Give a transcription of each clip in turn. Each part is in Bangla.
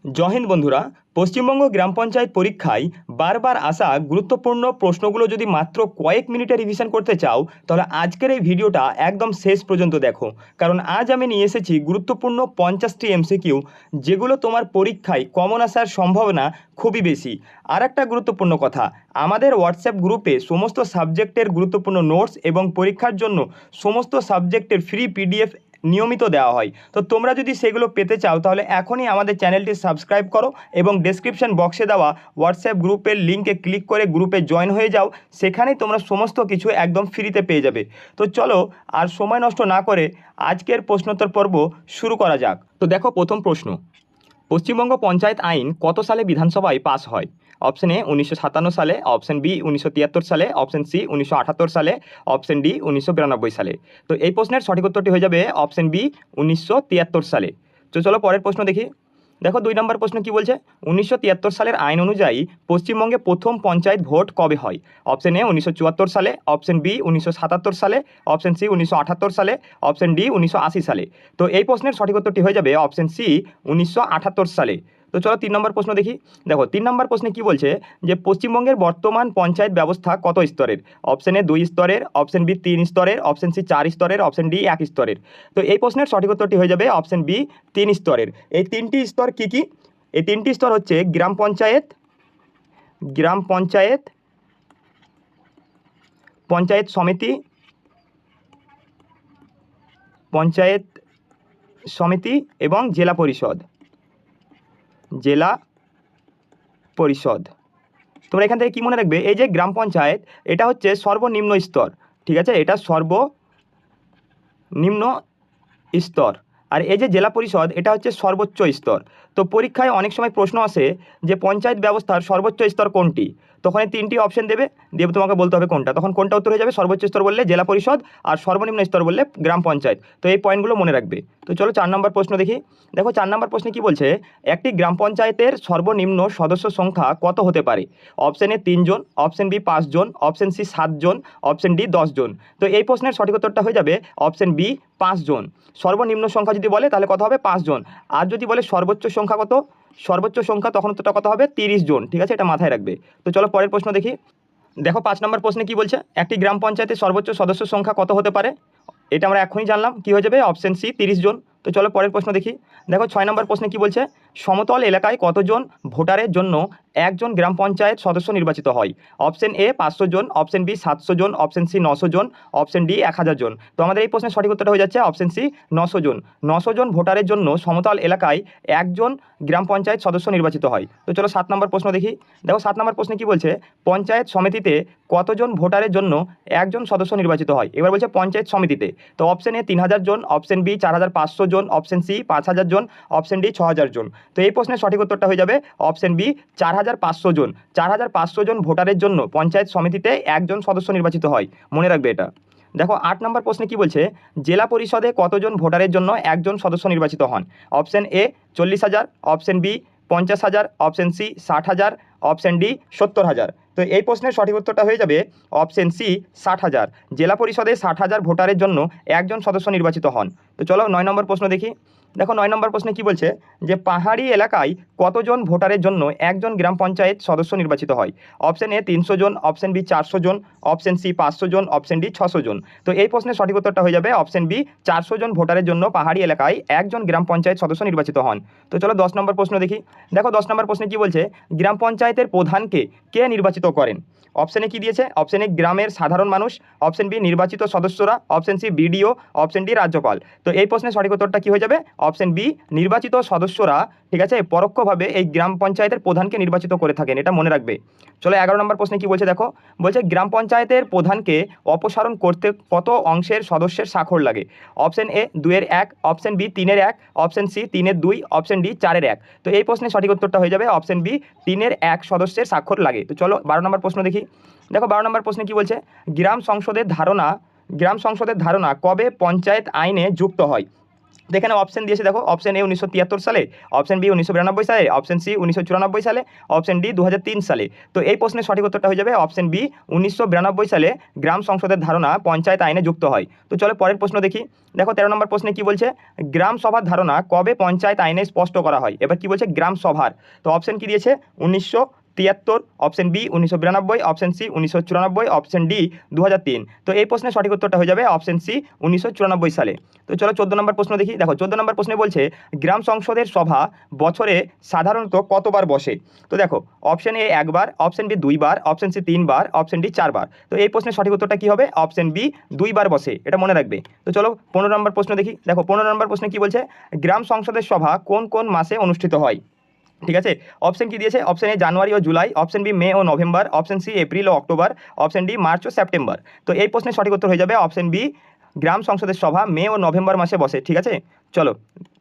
জয় হিন্দ বন্ধুরা। পশ্চিমবঙ্গ গ্রাম পঞ্চায়েত পরীক্ষায় বারবার আসা গুরুত্বপূর্ণ প্রশ্নগুলো যদি মাত্র কয়েক মিনিটে রিভিশন করতে চাও তাহলে আজকের এই ভিডিওটা একদম শেষ পর্যন্ত দেখো, কারণ আজ আমি নিয়ে এসেছি গুরুত্বপূর্ণ 50টি এমসিকিউ, যেগুলো তোমার পরীক্ষায় কমন আসার সম্ভাবনা খুবই বেশি। আর একটা গুরুত্বপূর্ণ কথা, আমাদের হোয়াটসঅ্যাপ গ্রুপে সমস্ত সাবজেক্টের গুরুত্বপূর্ণ নোটস এবং পরীক্ষার জন্য সমস্ত সাবজেক্টের ফ্রি পিডিএফ নিয়মিত দেওয়া হয়। তো তোমরা যদি সেগুলো পেতে চাও তাহলে এখনই আমাদের চ্যানেলটি সাবস্ক্রাইব করো এবং ডেসক্রিপশন বক্সে দেওয়া হোয়াটসঅ্যাপ গ্রুপের লিঙ্কে ক্লিক করে গ্রুপে জয়েন হয়ে যাও। সেখানেই তোমরা সমস্ত কিছু একদম ফ্রিতে পেয়ে যাবে। তো চলো আর সময় নষ্ট না করে আজকের প্রশ্নোত্তর পর্ব শুরু করা যাক। তো দেখো, প্রথম প্রশ্ন, পশ্চিমবঙ্গ পঞ্চায়েত আইন কত সালে বিধানসভায় পাস হয়? অপশন এ 1957 সালে, অপশন বি 1973 সালে, অপশন সি 1978 সালে, অপশন ডি 1992 সালে। তো এই প্রশ্নের সঠিক উত্তরটি হয়ে যাবে অপশন বি 1973 সালে। তো চলো পরের প্রশ্ন দেখি। দেখো 2 নম্বর প্রশ্ন কি বলছে, 1973 সালের আইন অনুযায়ী পশ্চিমবঙ্গে প্রথম পঞ্চায়েত ভোট কবে হয়? অপশন এ 1974 সালে, অপশন বি 1977 সালে, অপশন সি 1978 সালে, অপশন ডি 1980 সালে। তো এই প্রশ্নের সঠিক উত্তরটি হয়ে যাবে অপশন সি 1978 সালে। তো চলো 3 নম্বর প্রশ্ন দেখি। দেখো 3 নম্বর প্রশ্নে কি বলছে, যে পশ্চিমবঙ্গের বর্তমান পঞ্চায়েত ব্যবস্থা কত স্তরের? অপশন এ 2 স্তরের, অপশন বি 3 স্তরের, অপশন সি 4 স্তরের, অপশন ডি 1 স্তরের। তো এই প্রশ্নের সঠিক উত্তরটি হয়ে যাবে অপশন বি 3 স্তরের। এই 3টি স্তর কি কি? এই 3টি স্তর হচ্ছে গ্রাম পঞ্চায়েত, গ্রাম পঞ্চায়েত, পঞ্চায়েত সমিতি, পঞ্চায়েত সমিতি এবং জেলা পরিষদ, জেলা পরিষদ। তোমরা এখান থেকে কি মনে রাখবে, এই যে গ্রাম পঞ্চায়েত এটা হচ্ছে সর্বনিম্ন স্তর, ঠিক আছে, এটা সর্বনিম্ন স্তর। আর এই যে জেলা পরিষদ এটা হচ্ছে সর্বোচ্চ স্তর। তো পরীক্ষায় অনেক সময় প্রশ্ন আসে যে পঞ্চায়েত ব্যবস্থার সর্বোচ্চ স্তর কোনটি, তখন এই 3টি অপশন দেবে, দিয়ে তোমাকে বলতে হবে কোনটা। তখন কোনটা উত্তর হয়ে যাবে, সর্বোচ্চ স্তর বললে জেলা পরিষদ আর সর্বনিম্ন স্তর বললে গ্রাম পঞ্চায়েত। তো এই পয়েন্টগুলো মনে রাখবে। তো চলো 4 নম্বর প্রশ্ন দেখি। দেখো 4 নম্বর প্রশ্নে কি বলছে, একটি গ্রাম পঞ্চায়েতের সর্বনিম্ন সদস্য সংখ্যা কত হতে পারে? অপশন এ 3 জন, অপশন বি 5 জন, অপশন সি 7 জন, অপশন ডি 10 জন। তো এই প্রশ্নের সঠিক উত্তরটা হয়ে যাবে অপশন বি 5 জন। সর্বনিম্ন সংখ্যা যদি বলে তাহলে কত হবে, 5 জন। আর যদি বলে সর্বোচ্চ সংখ্যা কত, সর্বোচ্চ সংখ্যা, তখন উত্তরটা কত হবে, 30 জন। ঠিক আছে, এটা মাথায় রাখবে। তো চলো পরের প্রশ্ন দেখি। দেখো 5 নম্বর প্রশ্নে কি বলছে, একটি গ্রাম পঞ্চায়েতের সর্বোচ্চ সদস্য সংখ্যা কত হতে পারে? এটা আমরা এখনই জানলাম, কি হয়ে যাবে, অপশন সি 30 জন। তো চলো পরের প্রশ্ন দেখি। দেখো 6 নম্বর প্রশ্নে কি বলছে, সমতল এলাকায় কতজন ভোটারের জন্য একজন গ্রাম পঞ্চায়েত সদস্য নির্বাচিত হয়? অপশন এ 500 জন, অপশন বি 700 জন, অপশন সি 900 জন, অপশন ডি 1000 জন। তো আমাদের এই প্রশ্নের সঠিক উত্তরটা হয়ে যাচ্ছে অপশন সি 900 জন। 900 জন ভোটারের জন্য সমতল এলাকায় একজন গ্রাম পঞ্চায়েত সদস্য নির্বাচিত হয়। তো চলো 7 নম্বর প্রশ্ন দেখি। দেখো 7 নম্বর প্রশ্নে কি বলছে, পঞ্চায়েত সমিতিতে কতজন ভোটারের জন্য একজন সদস্য নির্বাচিত হয়? এবার বলছে পঞ্চায়েত সমিতিতে। তো অপশন এ 3000 জন, অপশন বি 4500 জন, অপশন সি 5000 জন, অপশন ডি 6000 জন। তো এই প্রশ্নের সঠিক উত্তরটা হয়ে যাবে অপশন বি 4500 জন। 4500 জন ভোটারের জন্য পঞ্চায়েত সমিতিতে একজন সদস্য নির্বাচিত হয়, মনে রাখবে এটা। দেখো 8 নম্বর প্রশ্নে কি বলছে, জেলা পরিষদে কতজন ভোটারের জন্য একজন সদস্য নির্বাচিত হন? Option A 40,000, option B 50,000, option C 60,000, option D 70,000। তো এই প্রশ্নের সঠিক উত্তরটা হয়ে যাবে অপশন সি 60,000। জেলা পরিষদে 60,000 ভোটারের জন্য একজন সদস্য নির্বাচিত হন। তো চলো 9 নম্বর প্রশ্ন দেখি। দেখো 9 নম্বর প্রশ্নে কি বলছে, যে পাহাড়ি এলাকায় কতজন ভোটারের জন্য একজন গ্রাম পঞ্চায়েত সদস্য নির্বাচিত হয়? অপশন এ 300 জন, অপশন বি 400 জন, অপশন সি 500 জন, অপশন ডি 600 জন। তো এই প্রশ্নের সঠিক উত্তরটা হয়ে যাবে অপশন বি 400 জন ভোটারের জন্য পাহাড়ি এলাকায় একজন গ্রাম পঞ্চায়েত সদস্য নির্বাচিত হন। তো চলো 10 নম্বর প্রশ্ন দেখি। দেখো 10 নম্বর প্রশ্নে কি বলছে, গ্রাম পঞ্চায়েতের প্রধানকে কে নির্বাচিত করেন? অপশনে কি দিয়েছে, অপশন এ গ্রামের সাধারণ মানুষ, অপশন বি নির্বাচিত সদস্যরা, option C BDO, option D রাজ্যপাল। তো এই প্রশ্নের সঠিক উত্তরটা কি হয়ে যাবে, অপশন বি নির্বাচিত সদস্যরা, ঠিক আছে, পরোক্ষভাবে এই গ্রাম পঞ্চায়েতের প্রধানকে নির্বাচিত করে থাকেন, এটা মনে রাখবে। চলো 11 নম্বর প্রশ্নে কি বলছে, দেখো বলছে গ্রাম পঞ্চায়েতের প্রধানকে অপসারণ করতে কত অংশের সদস্যের স্বাক্ষর লাগে? Option A 2/1, option B 3/1, option C 3/2, option D 4/1। তো এই প্রশ্নের সঠিক উত্তরটা হয়ে যাবে অপশন বি 3/1 সদস্যের স্বাক্ষর লাগে। তো চলো 12 নম্বর প্রশ্ন দেখি। দেখো 12 নম্বর প্রশ্নে কি বলছে, গ্রাম সংসদের ধারণা কবে পঞ্চায়েত আইনে যুক্ত হয়? তো এখানে অপশন দিয়েছে দেখো, অপশন এ 1973 সালে, অপশন বি 1992 সালে, অপশন সি 1994 সালে, অপশন ডি 2003 সালে। তো এই প্রশ্নের সঠিক উত্তরটা হয়ে যাবে অপশন বি 1992 সালে গ্রাম সংসদের ধারণা পঞ্চায়েত আইনে যুক্ত হয়। তো চলো পরের প্রশ্ন দেখি। দেখো 13 নম্বর প্রশ্নে কি বলছে, গ্রাম সভার ধারণা কবে পঞ্চায়েত আইনে স্পষ্ট করা হয়। এবার কি বলছে গ্রাম সভার, তো অপশন কি দিয়েছে 1973, option B 1992, option C 1994, option D 2003। তো এই প্রশ্নের সঠিক উত্তরটা হয়ে যাবে অপশন সি 1994 সালে। তো চলো 14 নম্বর প্রশ্ন দেখি। দেখো 14 নম্বর প্রশ্নে বলছে গ্রাম সংসদের সভা বছরে সাধারণত কতবার বসে। তো দেখো অপশন এ একবার, অপশন বি দুইবার, অপশন সি তিনবার, অপশন ডি চারবার। তো এই প্রশ্নের সঠিক উত্তরটা কি হবে, অপশন বি দুইবার বসে, এটা মনে রাখবে। তো চলো 15 নম্বর প্রশ্ন দেখি। দেখো 15 নম্বর প্রশ্নে কি বলছে, গ্রাম সংসদের সভা কোন কোন মাসে অনুষ্ঠিত হয়। ঠিক আছে, অপশন কি দিয়েছে, অপশন এ জানুয়ারি ও জুলাই, অপশন বি মে ও নভেম্বর, অপশন সি এপ্রিল ও অক্টোবর, অপশন ডি মার্চ ও সেপ্টেম্বর। তো এই প্রশ্নের সঠিক উত্তর হয়ে যাবে অপশন বি গ্রাম সংসদের সভা মে ও নভেম্বর মাসে বসে। ঠিক আছে, চলো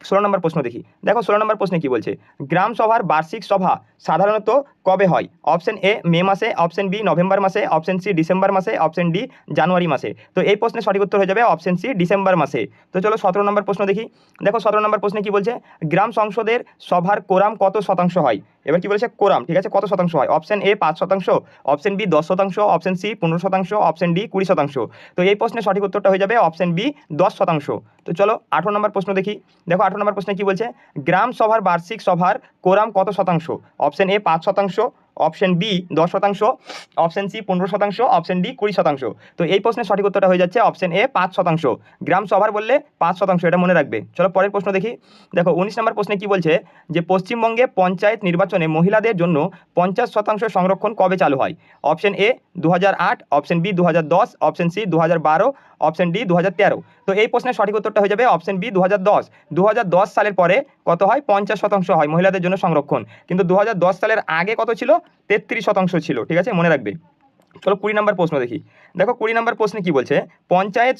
16 নম্বর প্রশ্ন দেখি। দেখো 16 নম্বর প্রশ্নে কি বলছে, গ্রাম সভার বার্ষিক সভা সাধারণত কবে হয়। অপশন এ মে মাসে, অপশন বি নভেম্বর মাসে, অপশন সি ডিসেম্বর মাসে, অপশন ডি জানুয়ারি মাসে। তো এই প্রশ্নের সঠিক উত্তর হয়ে যাবে অপশন সি ডিসেম্বর মাসে। তো চলো 17 নম্বর প্রশ্ন দেখি। দেখো 17 নম্বর প্রশ্নে কি বলছে, গ্রাম সংসদের সভার কোরাম কত শতাংশ হয়। এবার কি বলেছে কোরাম, ঠিক আছে, কত শতাংশ হয়। Option A 5%, option B 10%, option C 15%, option D 20%। তো এই প্রশ্নের সঠিক উত্তরটা হয়ে যাবে অপশন বি 10%। তো চলো 18 নম্বর প্রশ্ন দেখি। দেখো 18 নম্বর প্রশ্নে কি বলছে, গ্রাম সভার বার্ষিক সভার কোরাম কত শতাংশ। Option A 5%, option B 10%, option C 15%, option D 20%। তো এই প্রশ্নের সঠিক উত্তরটা হয়ে যাচ্ছে অপশন এ 5%। গ্রাম সভার বললে 5%, এটা মনে রাখবে। চলো পরের প্রশ্ন দেখি। দেখো 19 নম্বর প্রশ্নে কি বলছে, যে পশ্চিমবঙ্গে পঞ্চায়েত নির্বাচনে মহিলাদের জন্য 50% সংরক্ষণ কবে চালু হয়। Option A 2008, option B 2010, option C 2012, option D 2013। তো এই প্রশ্নের সঠিক উত্তরটা হয়ে যাবে অপশন বি 2010। 2010 সালের পরে কত হয়, 50% হয় মহিলাদের জন্য সংরক্ষণ, কিন্তু 2010 সালের আগে কত ছিল, 33% ছিল। ঠিক আছে, মনে রাখবে। চলো 20 নম্বর প্রশ্ন দেখি। দেখো 20 নম্বর প্রশ্নে কি বলছে, পঞ্চায়েত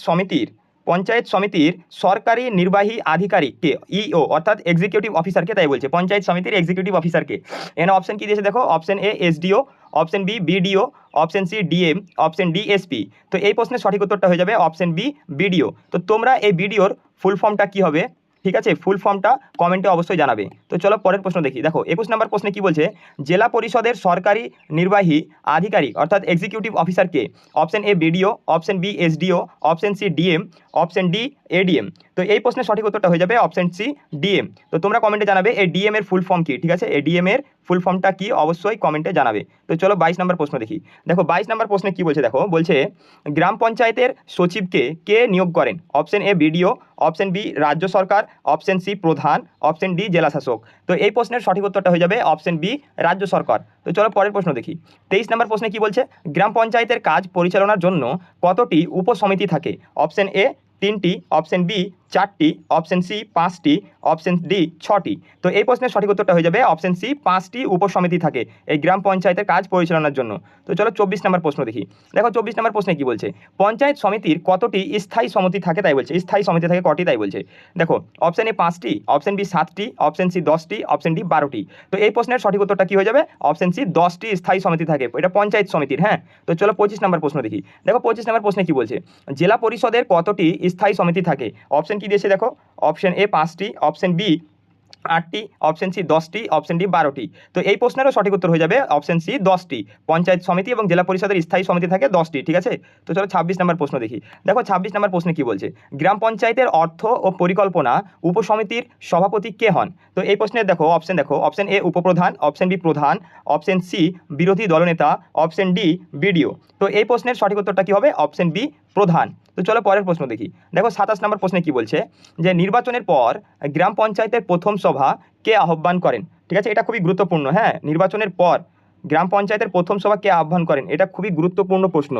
সমিতির সরকারি নির্বাহী আধিকারিককে, ইও অর্থাৎ এক্সিকিউটিভ অফিসারকে, তাই বলছে পঞ্চায়েত সমিতির এক্সিকিউটিভ অফিসারকে। এখানে অপশন কি দিয়েছে দেখো, option A SDO, option B BDO, option C DM, option D SP. তো এই প্রশ্নের সঠিক উত্তরটা হয়ে যাবে অপশন বি বিডিও। তো তোমরা এই বিডিওর ফুল ফর্মটা কি হবে, ঠিক আছে, ফুল ফর্মটা কমেন্টে অবশ্যই জানাবে। তো চলো পরের প্রশ্ন দেখি। দেখো 21 নম্বর প্রশ্নে কি বলছে, জেলা পরিষদের সরকারি নির্বাহী আধিকারিক অর্থাৎ এক্সিকিউটিভ অফিসারকে। Option A BDO, option B SDO, option C DM, option D ADM. তো এই প্রশ্নের সঠিক উত্তরটা হয়ে যাবে অপশন সি ডিএম। তো তোমরা কমেন্টে জানাবে এই ডিএম এর ফুল ফর্ম কি। ঠিক আছে, এই ডিএম এর ফুল ফর্মটা কি অবশ্যই কমেন্টে জানাবে। তো চলো 22 নম্বর প্রশ্ন দেখি। দেখো 22 নম্বর প্রশ্নে কি বলছে, দেখো বলছে গ্রাম পঞ্চায়েতের সচিবকে কে নিয়োগ করেন। Option A BDO, option B রাজ্য সরকার, অপশন সি প্রধান, অপশন ডি জেলা শাসক। তো এই প্রশ্নের সঠিক উত্তরটা হয়ে যাবে অপশন বি রাজ্য সরকার। তো চলো পরের প্রশ্ন দেখি। 23 নম্বর প্রশ্নে কি বলছে, গ্রাম পঞ্চায়েতের কাজ পরিচালনার জন্য কতটি উপসমিতি থাকে। অপশন এ 3টি, অপশন বি 4টি, অপশন সি 5টি, অপশন ডি 6টি। তো এই প্রশ্নের সঠিক উত্তরটা হয়ে যাবে অপশন সি 5টি উপসমিতি থাকে এই গ্রাম পঞ্চায়েতের কাজ পরিচালনার জন্য। তো চলো 24 নম্বর প্রশ্ন দেখি। দেখো 24 নম্বর প্রশ্নে কি বলছে, পঞ্চায়েত সমিতির কতটি স্থায়ী সমিতি থাকে, তাই বলছে স্থায়ী সমিতি থাকে কটি, তাই বলছে। দেখো অপশন এ 5টি, অপশন বি 7টি, অপশন সি 10টি, অপশন ডি 12টি। তো এই প্রশ্নের সঠিক উত্তরটা কি হয়ে যাবে, অপশন সি 10টি স্থায়ী সমিতি থাকে, এটা পঞ্চায়েত সমিতির। হ্যাঁ, তো চলো 25 নম্বর প্রশ্ন দেখি। দেখো 25 নম্বর প্রশ্নে কি বলছে, জেলা পরিষদের কতটি স্থায়ী সমিতি থাকে। অপশন কি দিয়েছে দেখো, অপশন এ 5টি, অপশন বি 8টি, অপশন সি 10টি, অপশন ডি 12টি। তো এই প্রশ্নেরও সঠিক উত্তর হয়ে যাবে অপশন সি 10টি। পঞ্চায়েত সমিতি এবং জেলা পরিষদের স্থায়ী সমিতি থাকে 10টি। ঠিক আছে, তো চলো 26 নম্বর প্রশ্ন দেখি। দেখো 26 নম্বর প্রশ্নে কি বলছে, গ্রাম পঞ্চায়েতের অর্থ ও পরিকল্পনা উপসমিতির সভাপতি কে হন। তো এই প্রশ্নের দেখো, অপশন এ উপপ্রধান, অপশন বি প্রধান, অপশন সি বিরোধী দলনেতা, অপশন ডি বিডিও। তো এই প্রশ্নের সঠিক উত্তরটা কি হবে, অপশন বি প্রধান। তো চলো পরের প্রশ্ন দেখি। দেখো 27 নম্বর প্রশ্নে কি বলছে, যে নির্বাচনের পর গ্রাম পঞ্চায়েতের প্রথম সভা কে আহ্বান করেন। ঠিক আছে, এটা খুবই গুরুত্বপূর্ণ। হ্যাঁ, নির্বাচনের পর গ্রাম পঞ্চায়েতের প্রথম সভা কে আহ্বান করেন, এটা খুবই গুরুত্বপূর্ণ প্রশ্ন।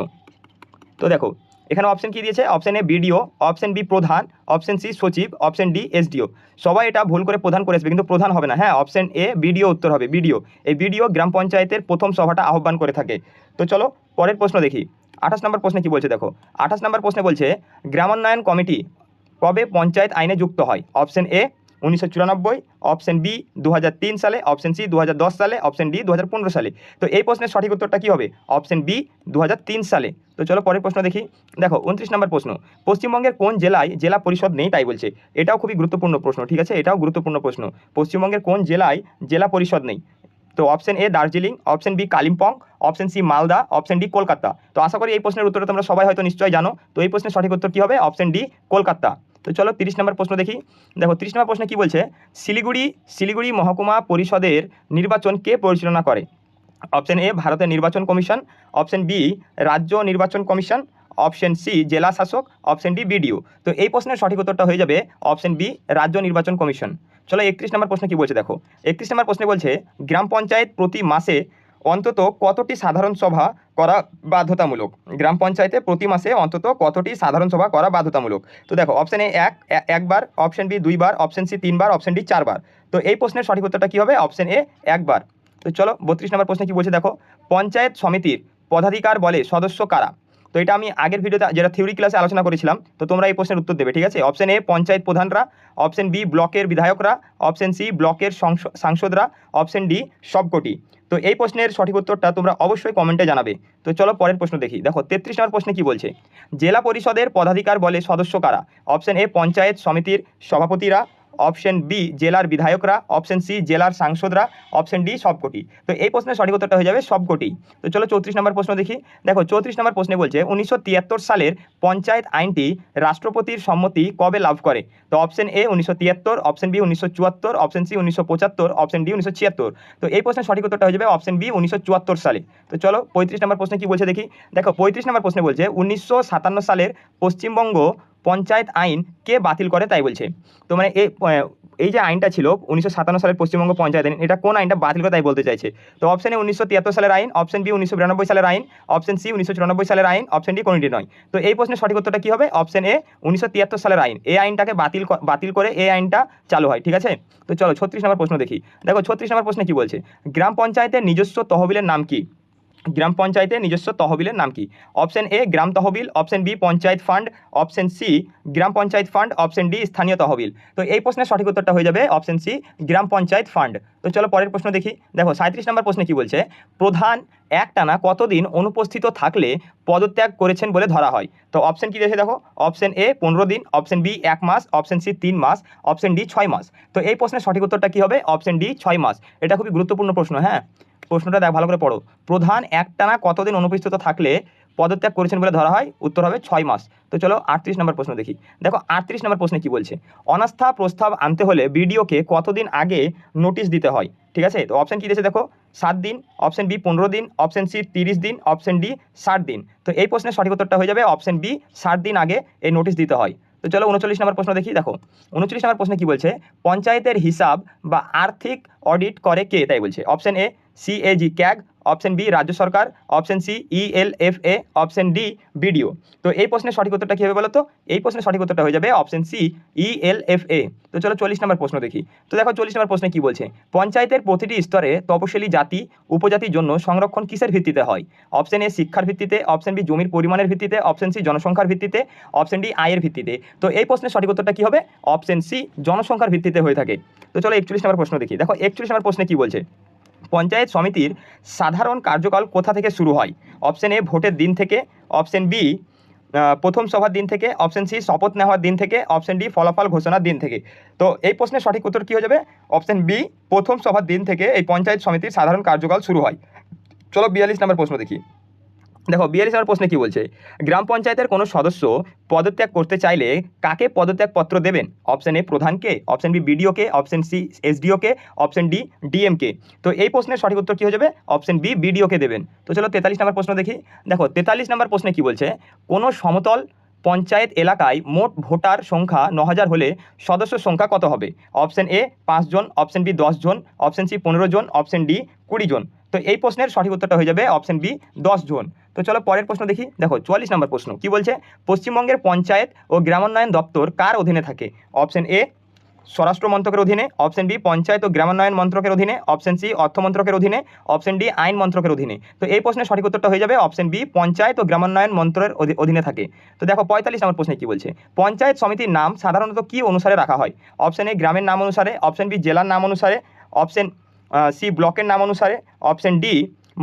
তো দেখো এখানে অপশন কি দিয়েছে, option A BDO, option B প্রধান, অপশন সি সচিব, অপশন ডি এসডিও। সবাই এটা ভুল করে প্রধান করে আসবে, কিন্তু প্রধান হবে না। হ্যাঁ, অপশন এ বিডিও উত্তর হবে, বিডিও। এই বিডিও গ্রাম পঞ্চায়েতের প্রথম সভাটা আহ্বান করে থাকে। তো চলো পরের প্রশ্ন দেখি। 28 নম্বর প্রশ্নে কি বলছে, দেখো 28 নম্বর প্রশ্নে বলছে গ্রামোন্নয়ন কমিটি কবে পঞ্চায়েত আইনে যুক্ত হয়। অপশন এ 1994, অপশন বি 2003 সালে, অপশন সি 2010 সালে, অপশন ডি 2015 সালে। তো এই প্রশ্নের সঠিক উত্তরটা কী হবে? অপশন বি 2003 সালে। তো চলো পরের প্রশ্ন দেখি। দেখো 29 নম্বর প্রশ্ন, পশ্চিমবঙ্গের কোন জেলায় জেলা পরিষদ নেই তাই বলছে। এটাও খুবই গুরুত্বপূর্ণ প্রশ্ন, ঠিক আছে, এটাও গুরুত্বপূর্ণ প্রশ্ন। পশ্চিমবঙ্গের কোন জেলায় জেলা পরিষদ নেই? তো option A Darjeeling, option B Kalimpong, option C Malda, option D Kolkata. তো আশা করি এই প্রশ্নের উত্তরটা তোমরা সবাই হয়তো নিশ্চয়ই জানো। তো এই প্রশ্নের সঠিক উত্তর কী হবে? Option D Kolkata. তো চলো 30 নম্বর প্রশ্ন দেখি। দেখো 30 নম্বর প্রশ্নে কী বলছে, শিলিগুড়ি মহকুমা পরিষদের নির্বাচন কে পরিচালনা করে? অপশন এ ভারতের নির্বাচন কমিশন, অপশন বি রাজ্য নির্বাচন কমিশন, অপশন সি জেলা শাসক, অপশন ডি বিডিও। তো এই প্রশ্নের সঠিক উত্তরটা হয়ে যাবে অপশন বি রাজ্য নির্বাচন কমিশন। চলো 31 নম্বর প্রশ্ন কি বলছে দেখো। 31 নম্বর প্রশ্নে বলছে গ্রাম পঞ্চায়েত প্রতি মাসে অন্তত কতটি সাধারণ সভা করা বাধ্যতামূলক? গ্রাম পঞ্চায়েতে প্রতি মাসে অন্তত কতটি সাধারণ সভা করা বাধ্যতামূলক? তো দেখো অপশন এ একবার, অপশন বি 2 বার, অপশন সি 3 বার, অপশন ডি 4 বার। তো এই প্রশ্নের সঠিক উত্তরটা কী হবে? অপশন এ 1 বার। তো চলো 32 নম্বর প্রশ্নে কি বলছে দেখো, পঞ্চায়েত সমিতির পদাধিকার বলে সদস্য কারা? তো এটা আমি আগের ভিডিওতে যেটা থিওরি ক্লাসে আলোচনা করেছিলাম, তো তোমরা এই প্রশ্নের উত্তর দেবে, ঠিক আছে। অপশন এ পঞ্চায়েত প্রধানরা, অপশন বি ব্লকের বিধায়করা, অপশন সি ব্লকের সাংসদরা, অপশন ডি সবকটি। তো এই প্রশ্নের সঠিক উত্তরটা তোমরা অবশ্যই কমেন্টে জানাবে। তো চলো পরের প্রশ্ন দেখি। দেখো 33 নম্বর প্রশ্নে কি বলছে, জেলা পরিষদের পদাধিকার বলে সদস্য কারা? অপশন এ পঞ্চায়েত সমিতির সভাপতিরা, অপশন বি জেলার বিধায়করা, অপশন সি জেলার সাংসদরা, অপশন ডি সবকটি। তো এই প্রশ্নের সঠিক উত্তরটা হয়ে যাবে সবকটি। তো চলো 34 নম্বর প্রশ্ন দেখি। দেখো 34 নম্বর প্রশ্নে বলছে 1973 সালের পঞ্চায়েত আইনটি রাষ্ট্রপতির সম্মতি কবে লাভ করে? তো option A 1973, option B 1974, option C 1975, option D 1976। তো এই প্রশ্নের সঠিক উত্তরটা হয়ে যাবে অপশন বি 1974 সালে। তো চলো 35 নম্বর প্রশ্নে কি বলছে দেখি। দেখো 35 নম্বর প্রশ্নে বলছে 1957 সালের পশ্চিমবঙ্গ পঞ্চায়েত আইন কে বাতিল করে তাই বলছে। তো মানে এই যে আইনটা ছিল 1957 সালের পশ্চিমবঙ্গ পঞ্চায়েত আইন, এটা কোন আইনটা বাতিল করে তাই বলতে চাইছে। তো অপশন এ 1973 সালের আইন, অপশন বি 1992 সালের আইন, অপশন সি 1994 সালের আইন, অপশন ডি কোনটি নয়। তো এই প্রশ্নের সঠিক উত্তরটা কী হবে? অপশন এ 1973 সালের আইন। এই আইনটাকে বাতিল করে এই আইনটা চালু হয়, ঠিক আছে। তো চলো 36 নম্বর প্রশ্ন দেখি। দেখো 36 নম্বর প্রশ্নে কি বলছে, গ্রাম পঞ্চায়েতের নিজস্ব তহবিলের নাম কি? গ্রাম পঞ্চায়েতের নিজস্ব তহবিলের নাম কি? অপশন এ গ্রাম তহবিল, option B panchayat fund, option C গ্রাম পঞ্চায়েত ফান্ড, অপশন ডি স্থানীয় তহবিল। তো এই প্রশ্নের সঠিক উত্তরটা হয়ে যাবে অপশন সি গ্রাম পঞ্চায়েত ফান্ড। তো চলো পরের প্রশ্ন দেখি। দেখো 37 নম্বর প্রশ্নে কি বলছে, প্রধান একটানা কতদিন অনুপস্থিত থাকলে পদত্যাগ করেছেন বলে ধরা হয়? তো অপশন কি দিয়েছে দেখো, অপশন এ 15 দিন, অপশন বি 1 মাস, অপশন সি 3 মাস, অপশন ডি 6 মাস। তো এই প্রশ্নের সঠিক উত্তরটা কী হবে? অপশন ডি 6 মাস। এটা খুবই গুরুত্বপূর্ণ প্রশ্ন, হ্যাঁ, প্রশ্নটা দেখ ভালো করে পড়ো। প্রধান একটানা কতদিন অনুপস্থিত থাকলে পদত্যাগ করেছেন বলে ধরা হয়? উত্তর হবে 6 মাস। তো চলো 38 নম্বর প্রশ্ন দেখি। দেখো 38 নম্বর প্রশ্নে কি বলছে, অনাস্থা প্রস্তাব আনতে হলে বিডিওকে কতদিন আগে নোটিশ দিতে হয়? ঠিক আছে, তো অপশন কি দিয়েছে দেখো, 7 দিন, অপশন বি 15 দিন, অপশন সি 30 দিন, অপশন ডি 60 দিন। তো এই প্রশ্নের সঠিক উত্তরটা হয়ে যাবে অপশন বি 60 দিন আগে এই নোটিশ দিতে হয়। তো চলো 39 নম্বর প্রশ্ন দেখি। দেখো 39 নম্বর প্রশ্নে কি বলছে, পঞ্চায়েতের হিসাব বা আর্থিক অডিট করে কে তাই বলছে। Option A CAG CAG, option B রাজ্য সরকার, option C ELFA, option D BDO. তো এই প্রশ্নের সঠিক উত্তরটা কী হবে বলো তো? এই প্রশ্নের সঠিক উত্তরটা হয়ে যাবে অপশন সি ইএলএফএ। তো চলো 40 নম্বর প্রশ্ন দেখি। তো দেখো 40 নম্বর প্রশ্নে কি বলছে, পঞ্চায়েতের প্রতিটি স্তরে তপশিলি জাতি উপজাতির জন্য সংরক্ষণ কিসের ভিত্তিতে হয়? অপশন এ শিক্ষার ভিত্তিতে, অপশন বি জমির পরিমাণের ভিত্তিতে, অপশন সি জনসংখ্যার ভিত্তিতে, অপশন ডি আয়ের ভিত্তিতে। তো এই প্রশ্নের সঠিক উত্তরটা কী হবে? অপশন সি জনসংখ্যার ভিত্তিতে হয়ে থাকে। তো চলো 41 নম্বর প্রশ্ন দেখি। দেখো 41 নম্বর প্রশ্নে কি বলছে, পঞ্চায়েত সমিতির সাধারণ কার্যকাল কোথা থেকে শুরু হয়? অপশন এ ভোটের দিন থেকে, অপশন বি প্রথম সভার দিন থেকে, অপশন সি শপথ নেওয়ার দিন থেকে, অপশন ডি ফলাফল ঘোষণার দিন থেকে। তো এই প্রশ্নের সঠিক উত্তর কী হয়ে যাবে? অপশন বি প্রথম সভার দিন থেকে এই পঞ্চায়েত সমিতির সাধারণ কার্যকাল শুরু হয়। চলো 42 নম্বর প্রশ্ন দেখি। দেখো 42 নম্বর প্রশ্নে কি বলছে, গ্রাম পঞ্চায়েতের কোনো সদস্য পদত্যাগ করতে চাইলে কাকে পদত্যাগপত্র দেবেন? অপশন এ প্রধানকে, অপশন বি বিডিওকে, অপশন সি এসডিওকে, অপশন ডি ডিএমকে। তো এই প্রশ্নের সঠিক উত্তর কী হয়ে যাবে? অপশন বি বিডিওকে দেবেন। তো চলো 43 নম্বর প্রশ্ন দেখি। দেখো 43 নম্বর প্রশ্নে কি বলছে, কোনো সমতল পঞ্চায়েত এলাকায় মোট ভোটার সংখ্যা 9000 হলে সদস্য সংখ্যা কত হবে? অপশন এ 5 জন, অপশন বি 10 জন, অপশন সি 15 জন, অপশন ডি 20 জন। তো এই প্রশ্নের সঠিক উত্তরটা হয়ে যাবে অপশন বি 10 জন। তো চলো পরের প্রশ্ন দেখি। দেখো 44 নম্বর প্রশ্ন কি বলছে, পশ্চিমবঙ্গের পঞ্চায়েত ও গ্রামোন্নয়ন দপ্তর কার অধীনে থাকে? অপশন এ স্বরাষ্ট্র মন্ত্রকের অধীনে, অপশন বি পঞ্চায়েত ও গ্রামোন্নয়ন মন্ত্রকের অধীনে, অপশন সি অর্থ মন্ত্রকের অধীনে, অপশন ডি আইন মন্ত্রকের অধীনে। তো এই প্রশ্নের সঠিক উত্তরটা হয়ে যাবে অপশন বি পঞ্চায়েত ও গ্রামোন্নয়ন মন্ত্রের অধীনে থাকে। তো দেখো 45 নম্বর প্রশ্নে কি বলছে, পঞ্চায়েত সমিতির নাম সাধারণত কি অনুসারে রাখা হয়? অপশন এ গ্রামের নাম অনুসারে, অপশন বি জেলার নাম অনুসারে, অপশন সি ব্লকের নাম অনুসারে, অপশন ডি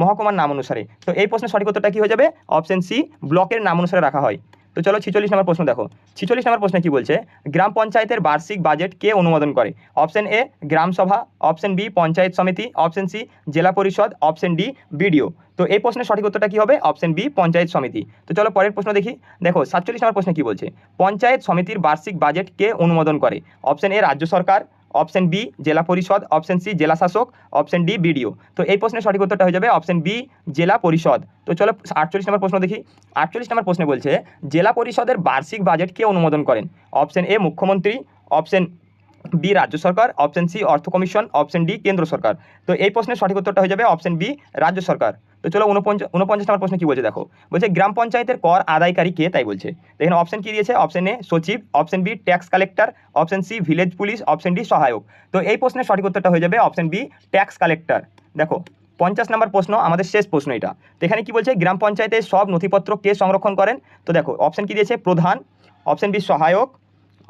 মহকুমার নাম অনুসারে। তো এই প্রশ্নের সঠিক উত্তরটা কি হয়ে যাবে? অপশন সি ব্লকের নাম অনুসারে রাখা হয়। তো চলো 46 নম্বর প্রশ্ন দেখো। 46 নম্বর প্রশ্নে কি বলছে, গ্রাম পঞ্চায়েতের বার্ষিক বাজেট কে অনুমোদন করে? অপশন এ গ্রাম সভা, অপশন বি পঞ্চায়েত সমিতি, অপশন সি জেলা পরিষদ, অপশন ডি বিডিও। তো এই প্রশ্নের সঠিক উত্তরটা কি হবে? অপশন বি পঞ্চায়েত সমিতি। তো চলো পরের প্রশ্ন দেখি। দেখো 47 নম্বর প্রশ্নে কি বলছে, পঞ্চায়েত সমিতির বার্ষিক বাজেট কে অনুমোদন করে? অপশন এ রাজ্য সরকার, অপশন বি জেলা পরিষদ, অপশন সি জেলা শাসক, অপশন ডি বিডিও। তো এই প্রশ্নের সঠিক উত্তরটা হয়ে যাবে অপশন বি জেলা পরিষদ। তো চলো 48 নম্বর প্রশ্ন দেখি। 48 নম্বর প্রশ্নে বলছে, জেলা পরিষদের বার্ষিক বাজেট কে অনুমোদন করেন? অপশন এ মুখ্যমন্ত্রী, অপশন বি রাজ্য সরকার, অপশন সি অর্থ কমিশন, অপশন ডি কেন্দ্র সরকার। তো এই প্রশ্নের সঠিক উত্তরটা হয়ে যাবে অপশন বি রাজ্য সরকার। তো চলো 49 নম্বর প্রশ্নে কি বলছে দেখো, বলছে গ্রাম পঞ্চায়েতের কর আদায়কারী কে তাই বলছে। দেখেন অপশন কি দিয়েছে, অপশন এ সচিব, option B tax collector, option C village police, option D সহায়ক। তো এই প্রশ্নের সঠিক উত্তরটা হয়ে যাবে অপশন বি ট্যাক্স কালেক্টর। দেখো 50 নম্বর প্রশ্ন, আমাদের শেষ প্রশ্ন এটা। তো এখানে কি বলছে, গ্রাম পঞ্চায়েতের সব নথিপত্র কে সংরক্ষণ করেন? তো দেখো অপশন কি দিয়েছে, প্রধান, অপশন বি সহায়ক,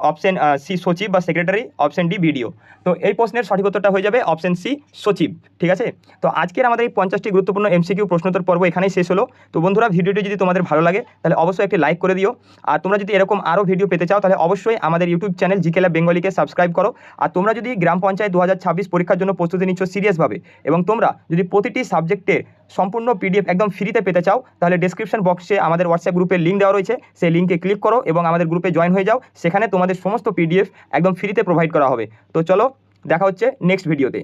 অপশন সি সচিব বা সেক্রেটারি, অপশন ডি বিডিও। তো এই প্রশ্নের সঠিক উত্তরটা হয়ে যাবে অপশন সি সচিব। ঠিক আছে, তো আজকের আমাদের এই 50টি গুরুত্বপূর্ণ এমসিকিউ প্রশ্নোত্তর পর্ব এখানেই শেষ হলো। তো বন্ধুরা, ভিডিওটি যদি তোমাদের ভালো লাগে তাহলে অবশ্যই একটি লাইক করে দিও। আর তোমরা যদি এরকম আরও ভিডিও পেতে চাও তাহলে অবশ্যই আমাদের ইউটিউব চ্যানেল জিকে ল্যাব বেঙ্গলিকে সাবস্ক্রাইব করো। আর তোমরা যদি গ্রাম পঞ্চায়েত 2026 পরীক্ষার জন্য প্রস্তুতি নিচ্ছ সিরিয়াসভাবে, এবং তোমরা যদি প্রতিটি সাবজেক্টের সম্পূর্ণ পিডিএফ একদম ফ্রিতে পেতে চাও, তাহলে ডেসক্রিপশন বক্সে আমাদের হোয়াটসঅ্যাপ গ্রুপের লিঙ্ক দেওয়া রয়েছে, সেই লিঙ্কে ক্লিক করো এবং আমাদের গ্রুপে জয়েন হয়ে যাও। সেখানে তোমাদের সমস্ত পিডিএফ একদম ফ্রিতে প্রোভাইড করা হবে। তো চলো দেখা হচ্ছে নেক্সট ভিডিওতে।